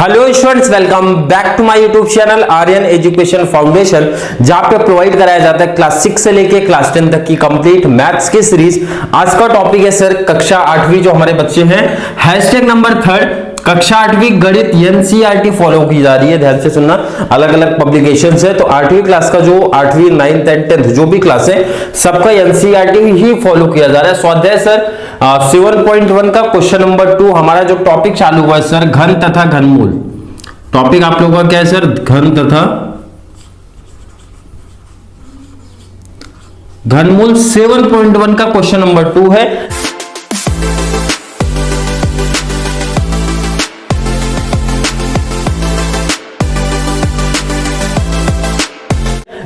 Hello students, welcome back to my YouTube channel Aryan education foundation, जहां पे provide कराया जाता है क्लास 6 से लेके क्लास 10 तक की कंप्लीट मैथ्स की सीरीज। आज का टॉपिक है सर कक्षा 8वीं जो हमारे बच्चे हैं, हैशटैग नंबर 3 कक्षा 8वीं गणित एनसीईआरटी फॉलो की जा रही है। ध्यान से सुनना, अलग अलग पब्लिकेशंस है, तो 8वीं क्लास का जो 8वीं 9th एंड 10th जो भी क्लास है सबका एनसीईआरटी ही फॉलो किया जा रहा है। स्वाध्याय सर 7.1 का क्वेश्चन नंबर 2 हमारा जो टॉपिक चालू हुआ है सर, घन तथा घनमूल। टॉपिक आप लोगों का क्या है सर? घन तथा घनमूल 7.1 का क्वेश्चन नंबर 2 है।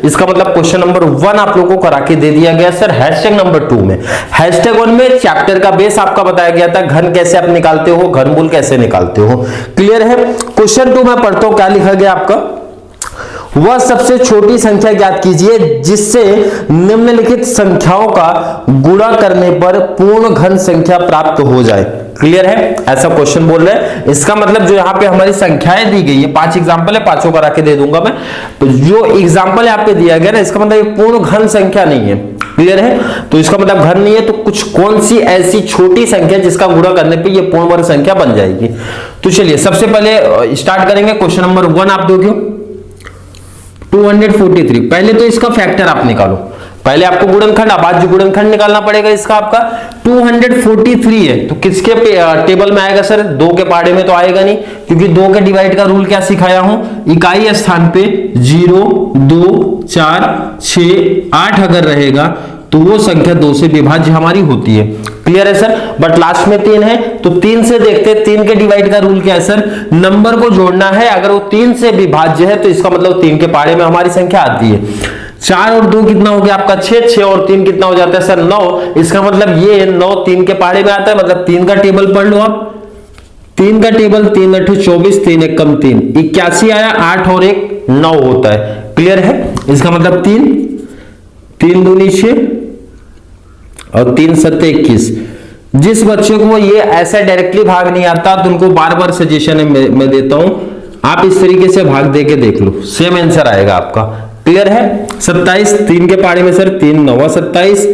इसका मतलब क्वेश्चन नंबर 1 आप लोगों को करा के दे दिया गया सर हैशटैग नंबर 2 में। हैशटैग 1 में चैप्टर का बेस आपका बताया गया था, घन कैसे आप निकालते हो, घनमूल कैसे निकालते हो। क्लियर है? क्वेश्चन 2 में पढ़ता हूं, क्या लिखा गया आपका? वह सबसे छोटी संख्या ज्ञात कीजिए जिससे निम्नलिखित संख्याओं का गुणा करने पर पूर्ण घन संख्या प्राप्त हो जाए। क्लियर है? ऐसा क्वेश्चन बोल रहे हैं। इसका मतलब जो यहाँ पे हमारी संख्याएं दी गई है, 5 एग्जांपल है, पांचों करा के दे दूंगा मैं। तो जो एग्जांपल यहाँ पे दिया गया ना, इसका मतलब ये पूर्ण घन संख्या नहीं है। क्लियर है? तो इसका मतलब घन नहीं है, तो कुछ कौन सी ऐसी छोटी संख्या जिसका गुणा करने पे ये पूर्ण वर्ग संख्या बन जाएगी। तो चलिए सबसे पहले स्टार्ट करेंगे। क्वेश्चन नंबर 1 आप दोगे 243। पहले तो इसका फैक्टर आप निकालो, पहले आपको गुणनखंड अभाज्य गुणनखंड निकालना पड़ेगा। इसका आपका 243 है, तो किसके टेबल में आएगा सर? 2 के पहाड़े में तो आएगा नहीं, क्योंकि 2 के डिवाइड का रूल क्या सिखाया हूं, इकाई स्थान पे 0, 2, 4, 6, 8 अगर रहेगा तो वो संख्या 2 से विभाज्य हमारी होती है। क्लियर है सर? बट लास्ट में 3 है, तो 3 से देखते हैं 3 के डिवाइड का रूल क्या है सर? नंबर को जोड़ना है, अगर वो 3 से विभाज्य है तो इसका मतलब 3 के पहाड़े में हमारी संख्या आती है। 4 और 2 कितना हो गया आपका? 6, 6 और 3 कितना हो जाता है सर? 9। इसका मतलब ये 9 3 के पहाड़े में आता है, मतलब 3 का टेबल पढ़ लो आप। 3 का टेबल 3 8 24, 3 1 कम 3 81 आया, 8 और 1 9 होता है। क्लियर है? इसका मतलब 3 दूनी 6 और 3 7 21। जिस बच्चे को ये ऐसा डायरेक्टली भाग नहीं आता तो उनको बार बार सजेशन मैं देता हूं, आप इस तरीके से भाग दे के देख लो, सेम आंसर आएगा आपका। क्लियर है? 27 3 के पहाड़े में सर 3 9 27,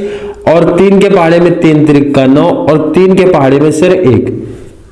और 3 के पहाड़े में 3 3 का 9, और 3 के पहाड़े में सर 1।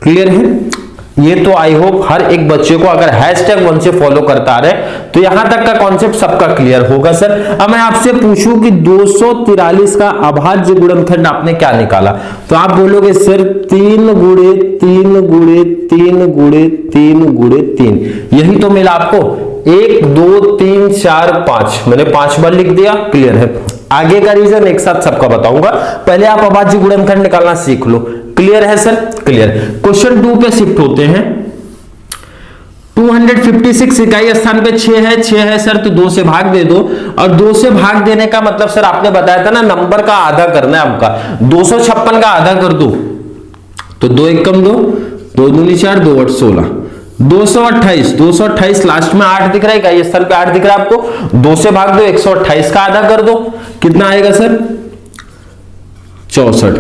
क्लियर है? ये तो आई होप हर एक बच्चे को अगर हैशटैग 1 से फॉलो करता रहे तो यहां तक का कॉन्सेप्ट सबका क्लियर होगा सर। अब मैं आपसे पूछूं कि 243 का अभाज्य गुणनखंड आपने क्या निकाला, तो आप बोलोगे सर 3 गुणे 3 गुणे 3 गुणे 3 गुणे 3। यही तो मिला आपको, 1 2 3 4 5, मैंने 5 बार लिख दिया। क्लियर है? आगे का रीजन एक साथ सबका बताऊंगा, पहले आप अभाज्य गुणनखंड निकालना सीख लो। क्लियर है सर? क्लियर। क्वेश्चन 2 पे शिफ्ट होते हैं। 256 इकाई स्थान पे 6 है सर, तो 2 से भाग दे दो। और 2 से भाग देने का मतलब सर आपने बताया था ना, नंबर का आधा करना है आपका। 256 का आधा कर दो तो 2 1 कम 2, 2 दूनी 4, 2 8 16, 228 लास्ट में 8 दिख रहा है, इकाई स्थान पे 8 दिख रहा है आपको। 2 से भाग दो, 128 का आधा कर दो, कितना आएगा सर? 64।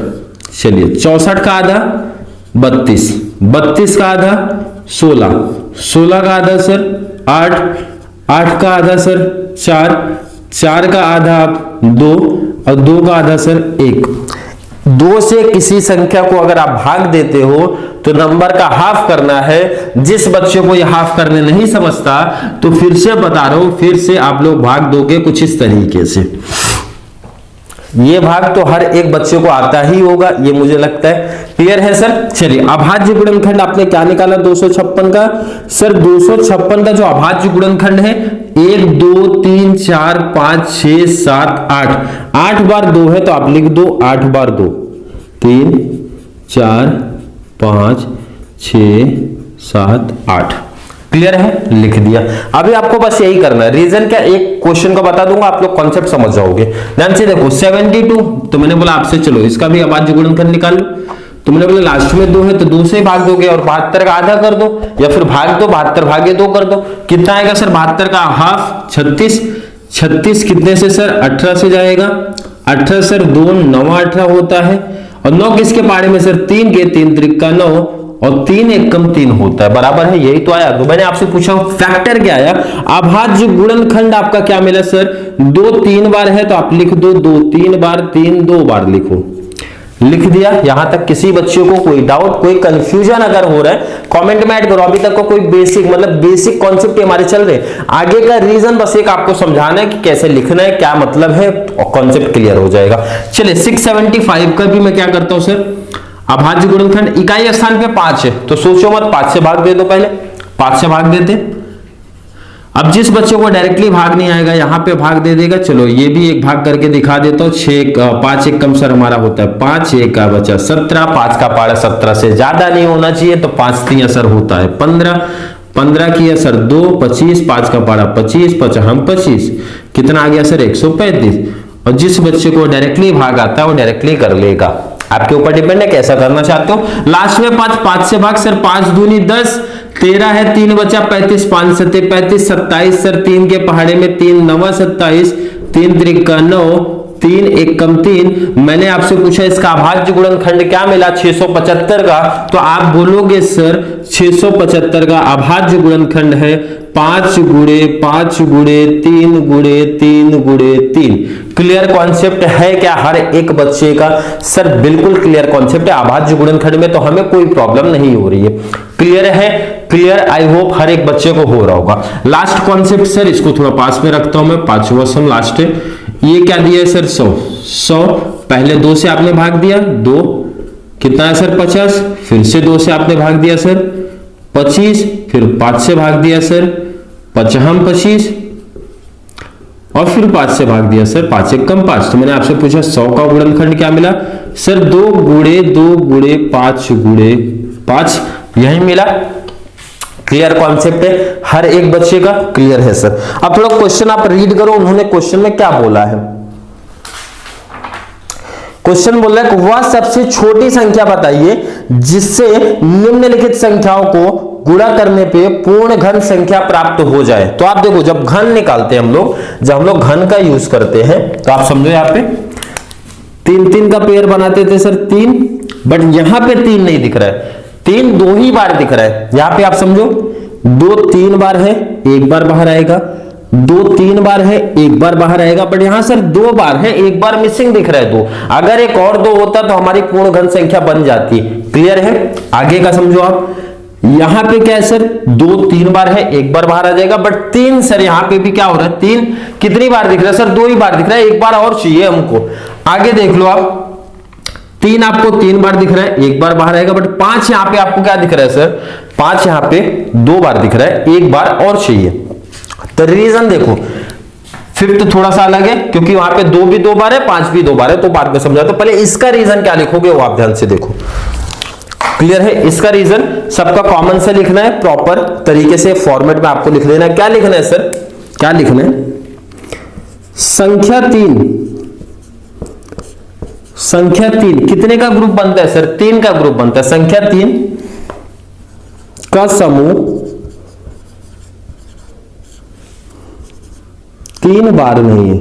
चलिए 64 का आधा 32, 32 का आधा 16, 16 का आधा सर 8, 8 का आधा सर 4, 4 का आधा 2, और 2 का आधा सर 1। 2 से किसी संख्या को अगर आप भाग देते हो तो नंबर का हाफ करना है। जिस बच्चे को यह हाफ करने नहीं समझता तो फिर से बता रहा हूं, फिर से आप लोग भाग दोगे कुछ इस तरीके से। ये भाग तो हर एक बच्चे को आता ही होगा, ये मुझे लगता है। क्लियर है सर? चलिए अभाज्य गुणनखंड आपने क्या निकाला 256 का? सर 256 का जो अभाज्य गुणनखंड है 1 2 3 4 5 6 7 8, 8 बार 2 है तो आप लिख दो 8 बार 2, 3 4 5 6 7 8। क्लियर है? लिख दिया। अभी आपको बस यही करना है। रीजन क्या, एक क्वेश्चन का बता दूंगा, आप लोग कॉन्सेप्ट समझ जाओगे। ध्यान से देखो 72, तो मैंने बोला आपसे चलो इसका भी अभाज्य गुणनखंड निकाल लो, तो मैंने बोला लास्ट में 2 है तो 2 से भाग दोगे और 72 का आधा कर दो, या फिर भाग दो 72 भागे 2 कर दो। कितना आएगा सर? 72 का हाफ 36, 36 कितने से सर? 18 से जाएगा। 18 सर 2 9 18 होता है, और 9 किसके पहाड़े में सर? 3 के, 3 3 का 9, और 3 एकम 3 होता है, बराबर है, यही तो आया। तो मैंने आपसे पूछा फैक्टर क्या आया, अभाज्य गुणनखंड आपका क्या मिला सर, 2 3 बार है तो आप लिख दो 2 3 बार, 3 2 बार लिखो, लिख दिया। यहां तक किसी बच्चे को कोई डाउट, कोई कंफ्यूजन अगर हो रहा है कमेंट में ऐड करो। अभी तक को कोई बेसिक मतलब बेसिक कॉन्सेप्ट हमारे चल रहे हैं, आगे का रीजन बस एक आपको समझाना है कि कैसे लिखना है, क्या मतलब है, और कॉन्सेप्ट क्लियर हो जाएगा। चलिए 675 का भी मैं क्या करता हूं सर, अभाज्य गुणनखंड इकाई स्थान पे 5 है तो सोचो मत, 5 से भाग दे दो, पहले 5 से भाग देते। अब जिस बच्चे को डायरेक्टली भाग नहीं आएगा यहां पे भाग दे देगा। चलो ये भी एक भाग करके दिखा देता हूं। 5 एकम सर हमारा होता है 5, 1 का बचा 17, 5 का पारा 17 से ज्यादा नहीं होना चाहिए तो 5 3 असर होता है 15, 15 की असर 2, 25, 5 का पारा 25, 55 25, कितना आ गया सर 135। और जिस बच्चे को डायरेक्टली भाग आता है वो डायरेक्टली कर लेगा, आपके ऊपर डिपेंड है कैसा करना चाहते हो। लास्ट में 5 से भाग सर, 5 दूनी 10, 13 है, 3 बचा 35, 5 सत्ते 35, 27 सर, 3 के पहाड़े में 3 9 27, 3 त्रिका 9, 3 एकम 3। मैंने आपसे पूछा इसका अभाज्य गुणनखंड क्या मिला 675 का, तो आप बोलोगे सर 675 का अभाज्य गुणनखंड है 5 गुणे 5 गुणे 3 गुणे 3 गुणे 3। क्लियर कॉन्सेप्ट है क्या हर एक बच्चे का? सर बिल्कुल क्लियर कॉन्सेप्ट है, अभाज्य गुणनखंड में तो हमें कोई प्रॉब्लम नहीं हो रही है। क्लियर है? क्लियर, आई होप हर एक बच्चे को हो रहा होगा। लास्ट कॉन्सेप्ट सर, इसको थोड़ा पास में रखता हूं मैं, पांचवा सम लास्ट है। ये क्या दिया है सर 100, पहले 2 से आपने भाग दिया 2, कितना है सर 50, फिर से 2 से आपने भाग दिया सर 25, फिर 5 से भाग दिया सर 55 25, और फिर 5 से भाग दिया सर 5 एकम 5। तो मैंने आपसे पूछा 100 का गुणनखंड क्या मिला सर, 2 गुणे 2 गुणे 5 गुणे 5, यही मिला। क्लियर कॉन्सेप्ट है, हर एक बच्चे का क्लियर है सर। अब थोड़ा क्वेश्चन आप रीड करो, उन्होंने क्वेश्चन में क्या बोला है। क्वेश्चन बोल रहा है वह सबसे छोटी संख्या बताइए जिससे निम्नलिखित संख्याओं को गुणा करने पे पूर्ण घन संख्या प्राप्त हो जाए। तो आप देखो जब घन निकालते हैं हम लोग, जब हम लोग घन का यूज करते हैं तो आप समझो यहाँ पे 3 3 का पेयर बनाते थे सर 3, बट यहां पे 3 नहीं दिख रहा है, 3 2 ही बार दिख रहा है। यहां पे आप समझो 2 3 बार है, 1 बार बाहर आएगा, 2 3 बार है, 1 बार बाहर आएगा, बट यहां सर 2 बार है, 1 बार मिसिंग दिख रहा है 2। अगर एक और 2 होता तो हमारी पूर्ण घन संख्या बन जाती। क्लियर है? आगे का समझो आप, यहां पे क्या है सर 2 3 बार है, 1 बार बाहर आ जाएगा, बट 3 सर यहां पे भी क्या हो रहा है 3 कितनी बार दिख रहा है सर 2 ही बार दिख रहा है, 1 बार और चाहिए हमको। आगे देख लो आप, 3 आपको 3 बार दिख रहा है, 1 बार बाहर आएगा, बट 5 यहां पे आपको क्या दिख रहा है सर 5 यहां पे 2 बार दिख रहा है, 1 बार और चाहिए। तो रीजन देखो, फिफ्थ थोड़ा सा अलग है क्योंकि वहां पे 2 भी 2 बार है, 5 भी 2 बार है, तो बाद में समझा। तो पहले इसका रीजन क्या लिखोगे वो आप ध्यान से देखो। क्लियर है? इसका रीजन सबका कॉमन से लिखना है, प्रॉपर तरीके से फॉर्मेट में आपको लिख देना है। क्या लिखना है सर, क्या लिखना है, संख्या 3 कितने का ग्रुप बनता है सर 3 का ग्रुप बनता है। संख्या 3 का समूह 3 बार नहीं है।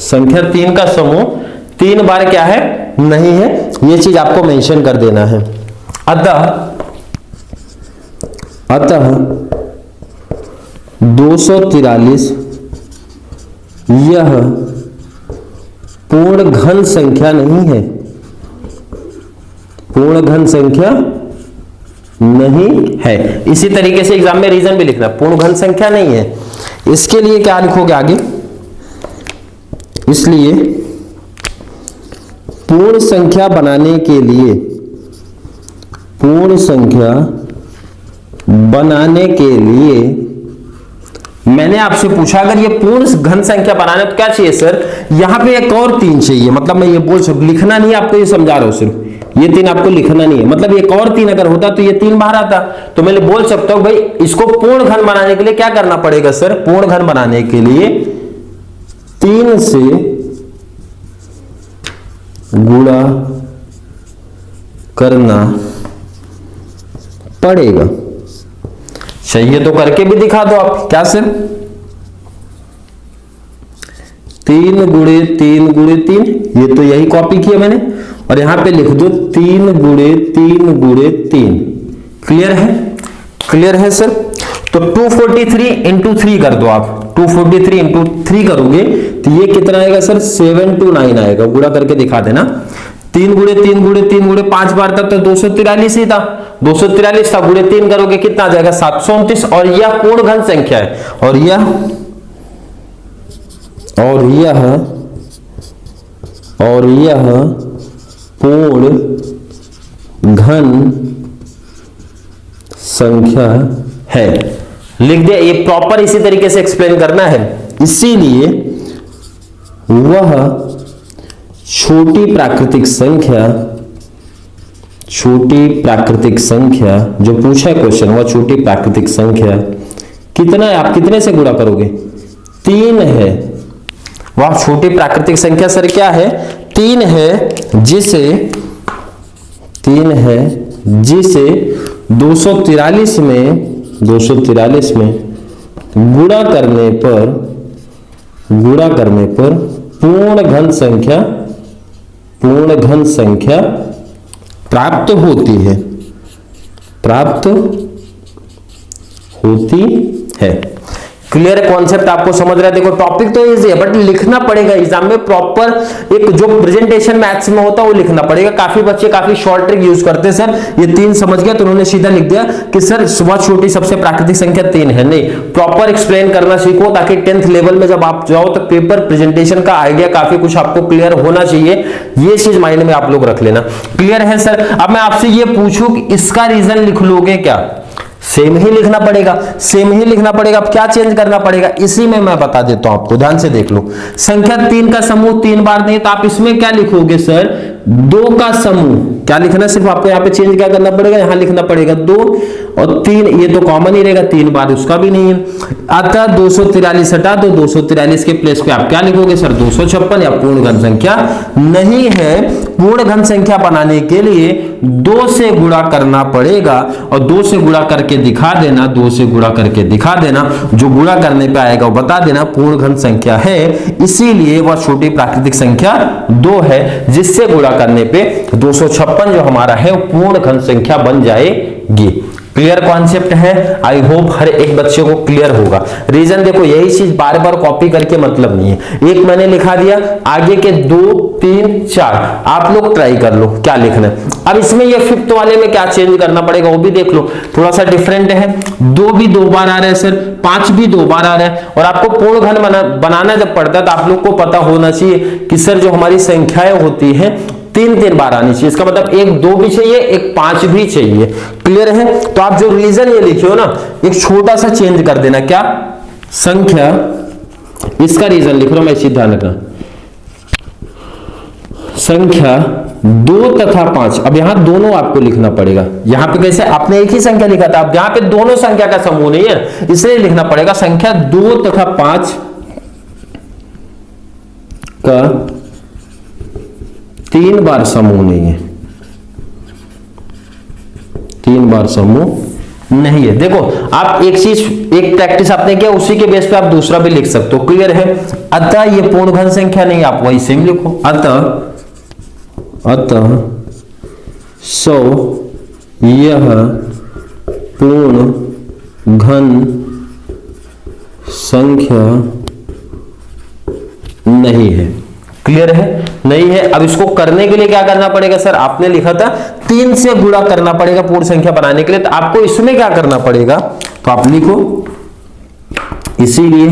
संख्या 3 का समूह 3 बार क्या है नहीं है, ये चीज आपको मेंशन कर देना है। अतः 243 यह पूर्ण घन संख्या नहीं है, पूर्ण घन संख्या नहीं है। इसी तरीके से एग्जाम में रीजन भी लिखना, पूर्ण घन संख्या नहीं है। इसके लिए क्या लिखोगे आगे, इसलिए पूर्ण संख्या बनाने के लिए, पूर्ण संख्या बनाने के लिए मैंने आपसे पूछा अगर ये पूर्ण घन संख्या बनाना तो क्या चाहिए सर, यहां पे एक और 3 चाहिए। मतलब मैं ये बोल सकूं, लिखना नहीं आपको, ये समझा रहा हूं, सिर्फ ये 3 आपको लिखना नहीं है। मतलब एक और 3 अगर होता तो ये 3 बाहर आता, तो मैं बोल सकता हूं भाई इसको पूर्ण घन बनाने के लिए क्या करना पड़ेगा सर, पूर्ण घन बनाने के लिए 3 से गुणा करना पड़ेगा। चाहिए तो करके भी दिखा दो आप, क्या सर 3 गुणे 3 गुणे 3, ये तो यही कॉपी किया मैंने, और यहां पे लिख दो 3 गुणे 3 गुणे 3। क्लियर है? क्लियर है सर? तो 243 इंटू 3 कर दो आप, 243 इंटू 3 करोगे तो ये कितना आएगा सर? 729 आएगा। गुणा करके दिखा देना। 3 गुणे 3 गुणे 3 गुणे 5 बार तक तो 243 ही था, 243 था, गुणे 3 करोगे कितना आ जाएगा? 729। और यह पूर्ण घन संख्या है, और यह पूर्ण घन संख्या है। लिख दिया। ये प्रॉपर इसी तरीके से एक्सप्लेन करना है। इसीलिए वह छोटी प्राकृतिक संख्या जो पूछा क्वेश्चन, वह छोटी प्राकृतिक संख्या कितना है? आप कितने से गुणा करोगे? 3 है। वह छोटी प्राकृतिक संख्या सर क्या है? 3 है, जिसे 243 में गुणा करने पर पूर्ण घन संख्या प्राप्त होती है। क्लियर है? कॉन्सेप्ट आपको समझ रहा है? देखो टॉपिक तो इजी है, बट लिखना पड़ेगा एग्जाम में प्रॉपर। एक जो प्रेजेंटेशन मैथ्स में होता है वो लिखना पड़ेगा। काफी बच्चे काफी शॉर्ट ट्रिक यूज करते हैं, सर ये 3 समझ गया तो उन्होंने सीधा लिख दिया कि सर वह छोटी सबसे प्राकृतिक संख्या 3 है। नहीं, प्रॉपर एक्सप्लेन करना सीखो, ताकि 10th लेवल में जब आप जाओ तो पेपर प्रेजेंटेशन का आइडिया काफी कुछ आपको क्लियर होना चाहिए। ये चीज माइंड में आप लोग रख लेना। क्लियर है सर? अब मैं आपसे ये पूछूं कि इसका रीजन लिख लोगे क्या? सेम ही लिखना पड़ेगा, सेम ही लिखना पड़ेगा। अब क्या चेंज करना पड़ेगा इसी में मैं बता देता हूं आपको, ध्यान से देख लो। संख्या 3 का समूह 3 बार नहीं, तो आप इसमें क्या लिखोगे सर? 2 का समूह। क्या लिखना? सिर्फ आपको यहाँ पे चेंज क्या करना पड़ेगा? यहाँ लिखना पड़ेगा 2 और 3, ये तो कॉमन ही रहेगा, 3 बार उसका भी नहीं है। अतः 243 हटा दो, 243 के प्लेस पे आप क्या लिखोगे सर? 256। या पूर्ण घन संख्या नहीं है। पूर्ण घन संख्या बनाने के लिए 2 से गुणा करना पड़ेगा, और 2 से गुणा करके दिखा देना, 2 से गुणा करके दिखा देना। जो गुणा करने पे आएगा वो बता देना पूर्ण घन संख्या है। इसीलिए वह छोटी प्राकृतिक संख्या 2 है, जिससे गुणा करने पे 256 जो हमारा है वो पूर्ण घन संख्या बन जाएगी। क्लियर कॉन्सेप्ट है? आई होप हर एक बच्चे को क्लियर होगा। रीजन देखो, यही चीज बार बार कॉपी करके मतलब नहीं है। एक मैंने लिखा दिया, आगे के 2 3 4 आप लोग ट्राई कर लो क्या लिखना है। अब इसमें ये 5th वाले में क्या चेंज करना पड़ेगा वो भी देख लो, थोड़ा सा डिफरेंट है। 2 भी 2 बार आ रहा है सर, 5 भी 2 बार आ रहा है। और आपको पूर्ण घन बनाना जब पड़ता है तो आप लोग को पता होना चाहिए कि सर जो हमारी संख्याएं होती है 3 बार आनी चाहिए। इसका मतलब एक 2 भी चाहिए, एक 5 भी चाहिए। क्लियर है? तो आप जो रीजन ये लिखे हो ना, एक छोटा सा चेंज कर देना। क्या? संख्या, इसका रीजन लिख रहा हूं मैं, इसी ध्यान रखना। संख्या 2 तथा 5, अब यहां दोनों आपको लिखना पड़ेगा। यहां पे कैसे? आपने एक ही संख्या लिखा था, अब यहां पे दोनों संख्या का समूह नहीं है, इसलिए लिखना पड़ेगा संख्या 2 तथा 5 का 3 बार समूह नहीं है, 3 बार समूह नहीं है। देखो आप एक चीज, एक प्रैक्टिस आपने किया, उसी के बेस पे आप दूसरा भी लिख सकते हो। क्लियर है? अतः ये पूर्ण घन संख्या नहीं, आप वही सेम लिखो। अतः सो यह पूर्ण घन संख्या नहीं है। क्लियर है? नहीं है। अब इसको करने के लिए क्या करना पड़ेगा सर? आपने लिखा था 3 से गुणा करना पड़ेगा पूर्ण संख्या बनाने के लिए, तो आपको इसमें क्या करना पड़ेगा? तो आप लिखो, इसीलिए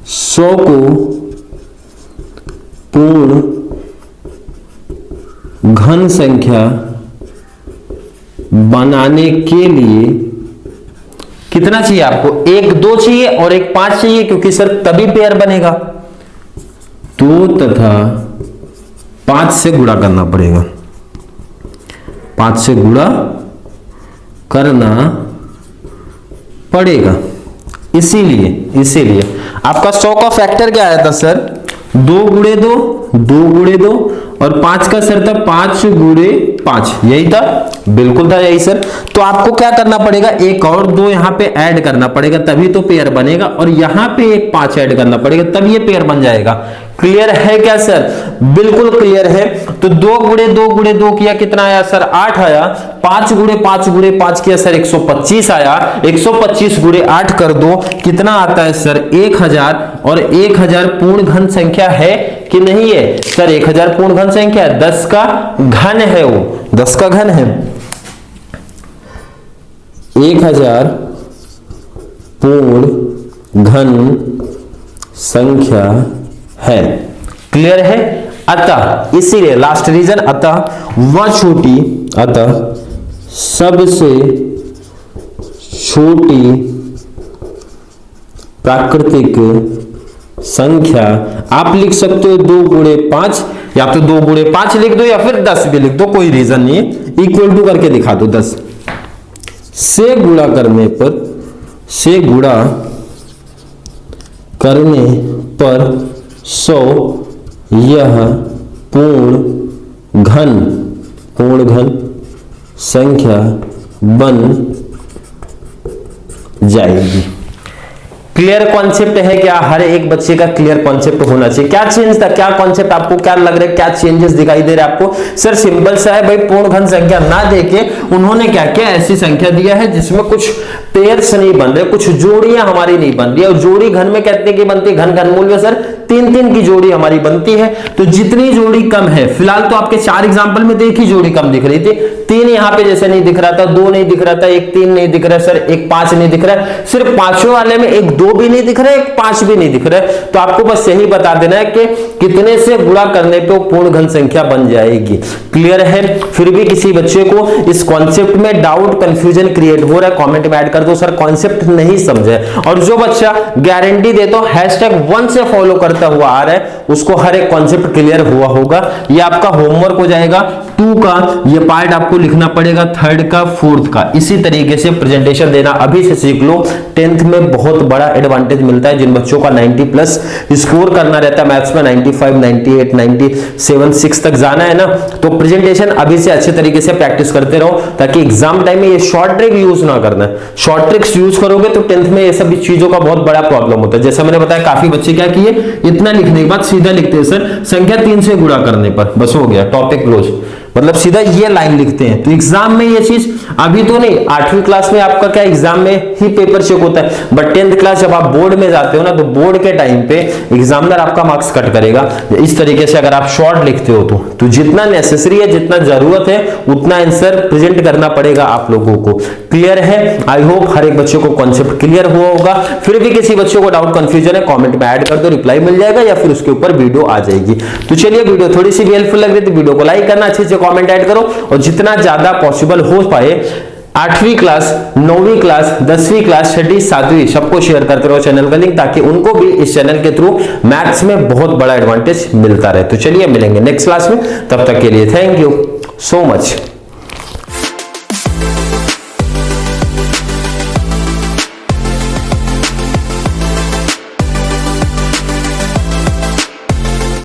100 को पूर्ण घन संख्या बनाने के लिए कितना चाहिए आपको? 1 2 चाहिए और 1 5 चाहिए, क्योंकि सर तभी पेयर बनेगा। 2 तथा 5 से गुणा करना पड़ेगा, 5 से गुणा करना पड़ेगा। इसीलिए आपका 100 का फैक्टर क्या आया था सर? 2 गुणे 2, 2 गुणे 2, और 5 का सर था 5 गुणे 5, यही था? बिल्कुल था, यही सर। तो आपको क्या करना पड़ेगा? 1 और 2 यहां पे ऐड करना पड़ेगा, तभी तो पेयर बनेगा। और यहां पे एक 5 ऐड करना पड़ेगा, तब ये पेयर बन जाएगा। क्लियर है क्या सर? बिल्कुल क्लियर है। तो 2 गुणे 2 गुणे 2 किया कितना आया सर? 8 आया। 5 गुणे 5 गुणे 5 किया सर 125 आया। 125 गुणे 8 कर दो, कितना आता है सर? 1000। और 1000 पूर्ण घन संख्या है कि नहीं है सर? 1000 पूर्ण घन संख्या है, 10 का घन है, वो 10 का घन है। 1000 पूर्ण घन संख्या है। क्लियर है? अतः इसीलिए लास्ट रीजन, अतः वह छोटी, अतः सबसे छोटी प्राकृतिक संख्या, आप लिख सकते हो 2 गुणे 5, या तो 2 गुणे 5 लिख दो या फिर 10 भी लिख दो, कोई रीजन नहीं है। इक्वल टू करके दिखा दो। 10 से गुणा करने पर, से गुणा करने पर 100 यह पूर्ण घन संख्या बन जाएगी। क्लियर कॉन्सेप्ट है क्या? हर एक बच्चे का क्लियर कॉन्सेप्ट होना चाहिए। क्या चेंज था, क्या कॉन्सेप्ट आपको क्या लग रहा है, क्या चेंजेस दिखाई दे रहा है आपको? सर सिंपल सा है भाई, पूर्ण घन संख्या ना देके उन्होंने क्या किया, ऐसी संख्या दिया है जिसमें कुछ पेयर्स नहीं बन रहे, कुछ जोड़ियां हमारी नहीं बन रही। और जोड़ी घन में कहते हैं कि बनती है, घन घनमूल में सर 3-3 की जोड़ी हमारी बनती है। तो जितनी जोड़ी कम है, फिलहाल तो आपके 4 एग्जांपल में एक ही जोड़ी कम दिख रही थी। 3 यहां पे जैसे नहीं दिख रहा था, 2 नहीं दिख रहा था, 1 3 नहीं दिख रहा सर, 1 5 नहीं दिख रहा है। सिर्फ पांचों वाले में 1 2 भी नहीं दिख रहा है, 1 5 भी नहीं दिख रहा है। तो आपको बस यही बता देना है कि कितने से गुणा करने पे पूर्ण घन संख्या बन जाएगी। क्लियर है? फिर भी किसी बच्चे को इस कॉन्सेप्ट में डाउट, कंफ्यूजन क्रिएट हो रहा है, कमेंट में ऐड कर दो, सर कॉन्सेप्ट नहीं समझे। और जो बच्चा गारंटी दे तो #1 से फॉलो करता हुआ आ रहा है, उसको हर एक कॉन्सेप्ट क्लियर हुआ होगा। ये आपका होमवर्क हो जाएगा 2 का, ये पार्ट आपको लिखना पड़ेगा 3rd का 4th का। इसी तरीके से प्रेजेंटेशन देना अभी से सीख लो। 10th में बहुत बड़ा एडवांटेज मिलता है जिन बच्चों का 90+ स्कोर करना रहता है मैथ्स में, 95 98 97 6 तक जाना है ना, तो प्रेजेंटेशन अभी से अच्छे तरीके से प्रैक्टिस करते रहो, ताकि एग्जाम टाइम में ये शॉर्ट ट्रिक यूज ना करना है। शॉर्ट ट्रिक्स यूज करोगे तो 10th में ये सब चीजों का बहुत बड़ा प्रॉब्लम होता है। जैसा मैंने बताया, काफी बच्चे क्या किए, इतना लिखने के बाद सीधा लिखते हैं सर संख्या 3 से गुणा करने पर, बस हो गया, टॉपिक क्लोज, मतलब सीधा ये लाइन लिखते हैं। तो एग्जाम में ये चीज अभी तो नहीं, 8वीं क्लास में आपका क्या एग्जाम में ही पेपर चेक होता है, बट 10th क्लास जब आप बोर्ड में जाते हो ना, तो बोर्ड के टाइम पे एग्जामिनर आपका मार्क्स कट करेगा इस तरीके से। अगर आप शॉर्ट लिखते हो तो जितना नेसेसरी है, जितना जरूरत है, उतना आंसर प्रेजेंट करना पड़ेगा आप लोगों को। क्लियर है? आई होप हर एक बच्चे को कॉन्सेप्ट क्लियर हुआ होगा। फिर भी किसी बच्चे को डाउट, कंफ्यूजन है, कमेंट में ऐड कर दो, रिप्लाई मिल जाएगा या फिर उसके ऊपर वीडियो आ जाएगी। तो चलिए, वीडियो थोड़ी सी भी हेल्पफुल लग रही थी, वीडियो को लाइक करना, अच्छे से कमेंट ऐड करो, और जितना ज्यादा पॉसिबल हो पाए 8वीं क्लास, 9वीं क्लास, 10वीं क्लास, 6ठी 7वीं सबको शेयर करते रहो चैनल का लिंक, ताकि उनको भी इस चैनल के थ्रू मैथ्स में बहुत बड़ा एडवांटेज मिलता रहे। तो चलिए मिलेंगे नेक्स्ट क्लास में, तब तक के लिए थैंक यू सो मच।